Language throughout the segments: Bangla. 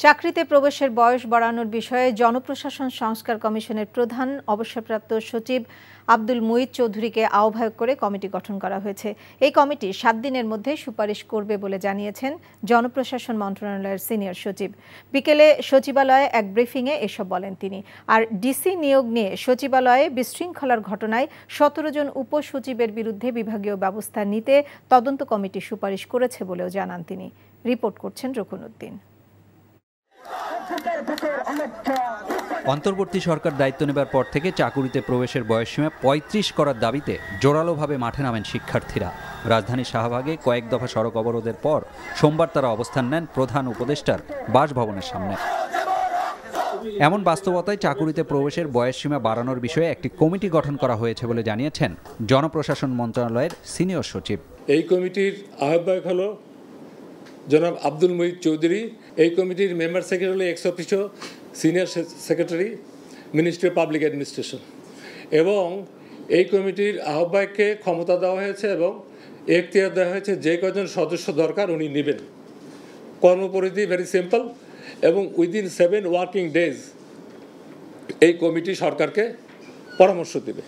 চাকরিতে প্রবেশের বয়স বাড়ানোর বিষয়ে জনপ্রশাসন সংস্কার কমিশনের প্রধান অবসরপ্রাপ্ত সচিব আব্দুল মুঈদ চৌধুরীকে আহ্বায়ক করে কমিটি গঠন করা হয়েছে। এই কমিটি 7 দিনের মধ্যে সুপারিশ করবে বলে জানিয়েছেন জনপ্রশাসন মন্ত্রণালয়ের সিনিয়র সচিব। বিকেলে সচিবালয়ে এক ব্রিফিংয়ে এসব বলেন তিনি। আর ডিসি নিয়োগ নিয়ে সচিবালয়ে বিশৃঙ্খলার ঘটনায় 17 জন উপসচিবের বিরুদ্ধে বিভাগীয় ব্যবস্থা নিতে তদন্ত কমিটি সুপারিশ করেছে বলেও জানান তিনি। রিপোর্ট করছেন রকুনউদ্দিন। অন্তর্বর্তী সরকার দায়িত্ব নেবার পর থেকে চাকুরিতে প্রবেশের বয়সসীমা 35 করার দাবিতে জোরালোভাবে মাঠে নামেন শিক্ষার্থীরা। রাজধানীর শাহবাগে কয়েক দফা সড়ক অবরোধের পর সোমবার তারা অবস্থান নেন প্রধান উপদেষ্টার বাসভবনের সামনে। এমন বাস্তবতায় চাকুরিতে প্রবেশের বয়সসীমা বাড়ানোর বিষয়ে একটি কমিটি গঠন করা হয়েছে বলে জানিয়েছেন জনপ্রশাসন মন্ত্রণালয়ের সিনিয়র সচিব। এই কমিটির আহ্বায়ক হলো জনাব আব্দুল মুঈদ চৌধুরী। এই কমিটির member secretary x officio senior secretary, ministry of public administration. এবং এই কমিটির আহ্বায়ককে ক্ষমতা দেওয়া হয়েছে এবং এখতিয়ার দেওয়া হয়েছে যে কজন সদস্য দরকার উনি নেবেন। কর্মপরিধি ভেরি সিম্পল এবং উইদিন 7 ওয়ার্কিং ডেজ এই কমিটি সরকারকে পরামর্শ দেবে।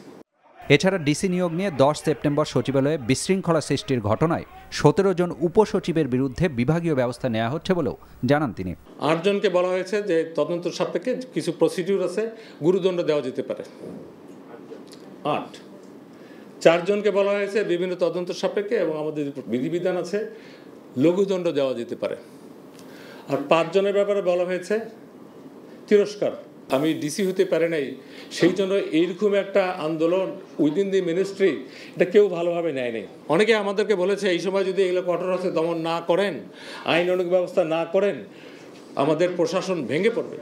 এছাড়া ডিসি নিয়োগ নিয়ে 10 সেপ্টেম্বর সচিবালয়ে বিশৃঙ্খলা সৃষ্টির ঘটনায় 17 জন উপসচিবের বিরুদ্ধে বিভাগীয় ব্যবস্থা নেওয়া হচ্ছে বলেও জানান তিনি। 8 জনকে বলা হয়েছে যে তদন্ত সাপেক্ষে কিছু প্রসিডিউর আছে, গুরুদণ্ড দেওয়া যেতে পারে। 8 4 জনকে বলা হয়েছে বিভিন্ন তদন্ত সাপেক্ষে এবং আমাদের বিধিবিধান আছে, লঘুদণ্ড দেওয়া যেতে পারে। আর 5 জনের ব্যাপারে বলা হয়েছে তিরস্কার। আমি ডিসি হতে পারে নাই, সেই জন্য এইরকম একটা আন্দোলন উইদিন দি মিনিস্ট্রি এটা কেউ ভালোভাবে নেয় নাই। অনেকে আমাদেরকে বলেছে এই সময় যদি এগুলো কঠোর হস্তে দমন না করেন, আইন অনুগ ব্যবস্থা না করেন, আমাদের প্রশাসন ভেঙে পড়বে।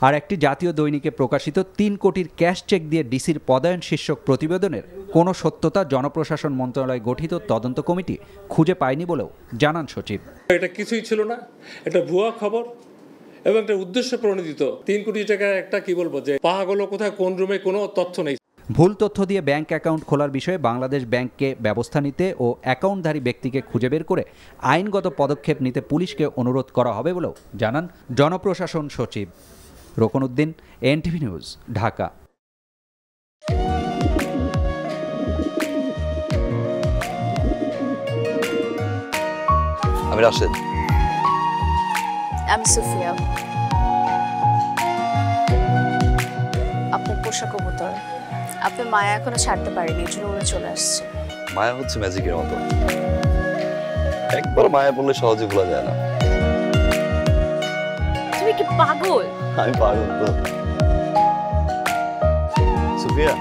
আর একটি জাতীয় দৈনিকে প্রকাশিত 3 কোটির ক্যাশ চেক দিয়ে ডিসির পদায়ন শীর্ষক প্রতিবেদনের কোনো সত্যতা জনপ্রশাসন মন্ত্রণালয় গঠিত তদন্ত কমিটি খুঁজে পায়নি বলেও জানান সচিব। এটা কিছুই ছিল না, এটা ভুয়া খবর এবং একটা উদ্দেশ্য প্রণোদিত। 3 কোটি টাকা একটা কি বলবো যে পাহাগুলো কোথায় কোন রুমে কোনো তথ্য নেই। ভুল তথ্য দিয়ে ব্যাংক অ্যাকাউন্ট খোলার বিষয়ে বাংলাদেশ ব্যাংককে ব্যবস্থা নিতে ও অ্যাকাউন্টধারী ব্যক্তিকে খুঁজে বের করে আইনগত পদক্ষেপ নিতে পুলিশকে অনুরোধ করা হবে বলেও জানান জনপ্রশাসন সচিব। রকুনউদ্দিন, এনটিভি নিউজ, ঢাকা। আমি রাশেদ। আমি সুফিয়া। আপনার পোষা কবুতর, আপনার মায়া এখনো ছাড়তে পারেনি, এই জন্য উড়ে চলে আসছে। মায়া হচ্ছে ম্যাজিকের মতো, একবার মায়া বললে সহজে ভোলা যায় না। তুমি কি পাগল? আমি পাগল তো। সুফিয়া।